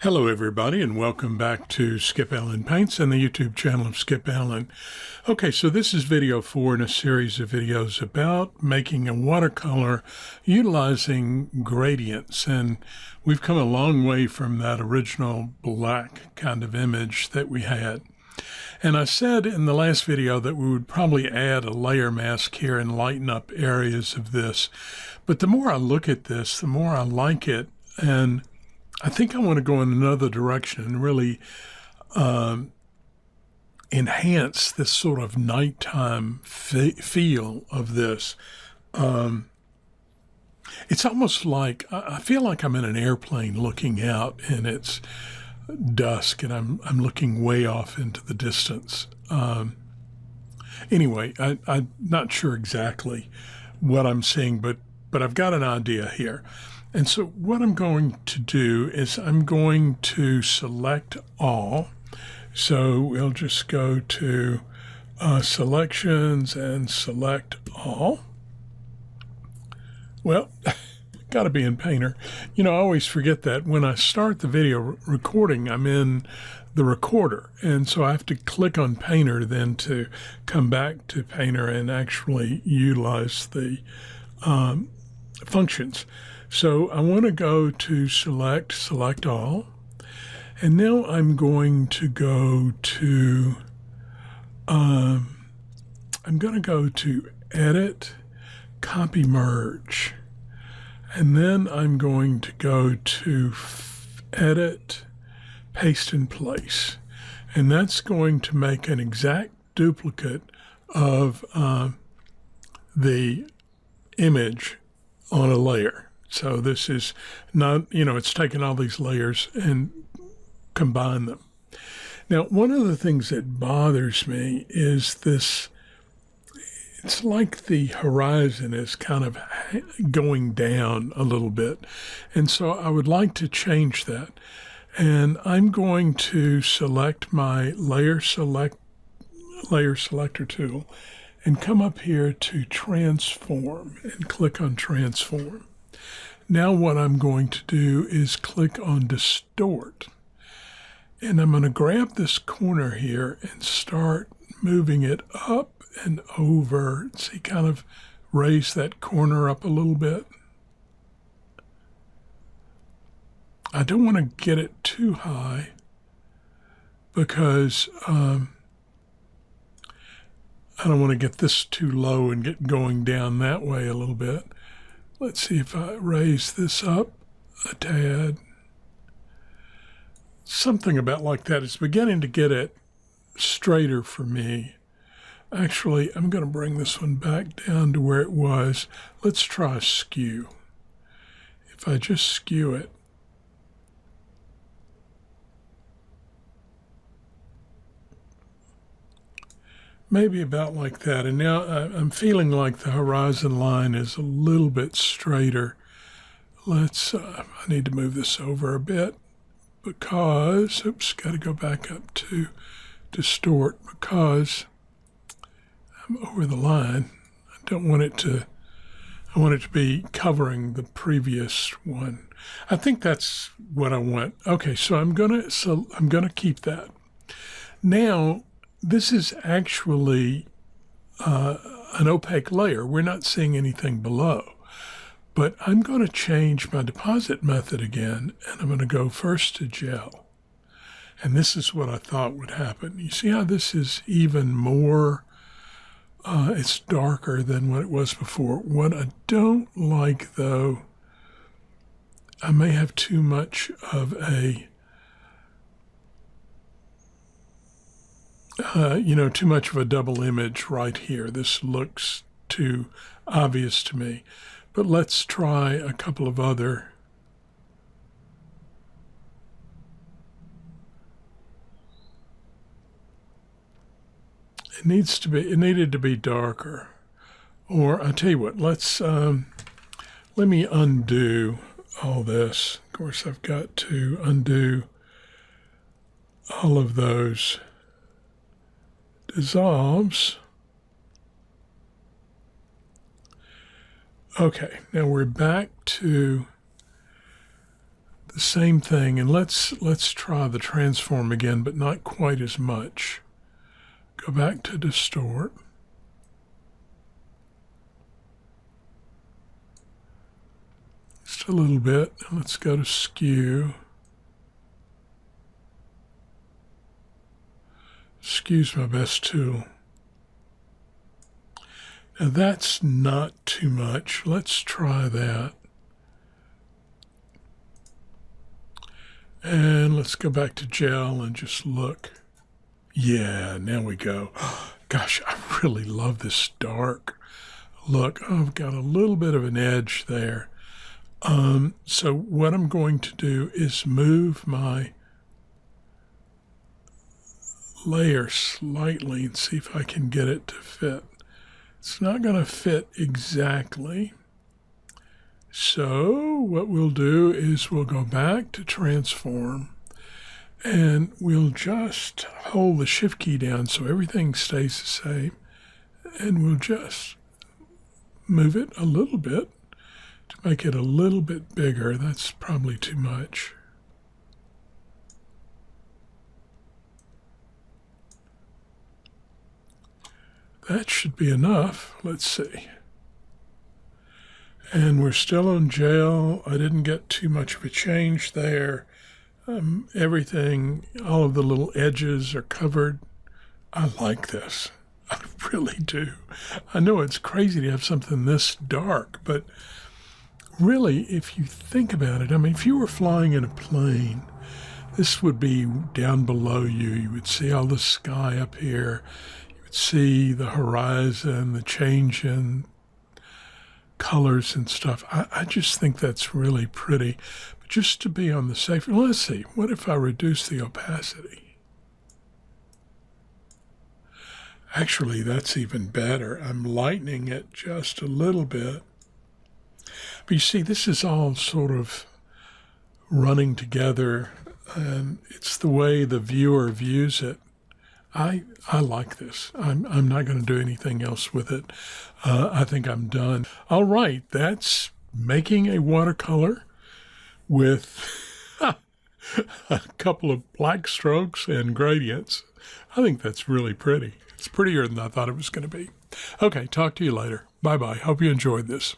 Hello everybody and welcome back to Skip Allen Paints and the YouTube channel of Skip Allen. Okay, so this is video 4 in a series of videos about making a watercolor utilizing gradients, and we've come a long way from that original black kind of image that we had. And I said in the last video that we would probably add a layer mask here and lighten up areas of this. But the more I look at this, the more I like it, and I think I want to go in another direction and really enhance this sort of nighttime feel of this. It's almost like, I feel like I'm in an airplane looking out and it's dusk and I'm looking way off into the distance. Anyway, I'm not sure exactly what I'm seeing, but I've got an idea here. And so what I'm going to do is I'm going to select all. So we'll just go to selections and select all. Well, got to be in Painter. You know, I always forget that when I start the video recording, I'm in the recorder. And so I have to click on Painter then to come back to Painter and actually utilize the functions. So I want to go to select all, and now I'm going to go to, edit, copy merge, and then I'm going to go to edit, paste in place, and that's going to make an exact duplicate of the image on a layer. So this is not, it's taken all these layers and combined them. Now, one of the things that bothers me is this, it's like the horizon is kind of going down a little bit. And so I would like to change that. And I'm going to select my layer selector tool and come up here to transform and click on transform. Now what I'm going to do is click on distort, and I'm going to grab this corner here and start moving it up and over. See, kind of raise that corner up a little bit. I don't want to get it too high because I don't want to get this too low and get going down that way a little bit. Let's see if I raise this up a tad. Something about like that. It's beginning to get it straighter for me. Actually, I'm going to bring this one back down to where it was. Let's try skew. If I just skew it, maybe about like that. And now I'm feeling like the horizon line is a little bit straighter. I need to move this over a bit because, got to go back up to distort because I'm over the line. I want it to be covering the previous one. I think that's what I want. Okay, so I'm gonna keep that. Now, this is actually an opaque layer. We're not seeing anything below. But I'm going to change my deposit method again, and I'm going to go first to gel. And this is what I thought would happen. You see how this is even more, it's darker than what it was before. What I don't like, though, I may have too much of a too much of a double image right here. This looks too obvious to me. But let's try a couple of other. It needed to be darker. Or I tell you what, let me undo all this. Of course, I've got to undo all of those dissolves. Okay, now we're back to the same thing, and let's try the transform again, but not quite as much. Go back to distort. Just a little bit. Let's go to skew. Skew's my best tool. Now that's not too much. Let's try that. And let's go back to gel and just look. Yeah, now we go. Gosh, I really love this dark look. Oh, I've got a little bit of an edge there. So what I'm going to do is move my layer slightly and see if I can get it to fit. It's not going to fit exactly. So what we'll do is we'll go back to transform and we'll just hold the shift key down so everything stays the same, and we'll just move it a little bit to make it a little bit bigger. That's probably too much. That should be enough. Let's see. And we're still on gel. I didn't get too much of a change there. Everything, all of the little edges are covered. I like this. I really do. I know it's crazy to have something this dark, but really, if you think about it, I mean, if you were flying in a plane, this would be down below you. You would see all the sky up here. You would see the horizon, the change in colors and stuff. I just think that's really pretty. But just to be on the safe, let's see, what if I reduce the opacity? Actually, that's even better. I'm lightening it just a little bit. But you see, this is all sort of running together, and it's the way the viewer views it. I like this. I'm not going to do anything else with it. I think I'm done. All right, that's making a watercolor with a couple of black strokes and gradients. I think that's really pretty. It's prettier than I thought it was going to be. Okay, talk to you later. Bye-bye. Hope you enjoyed this.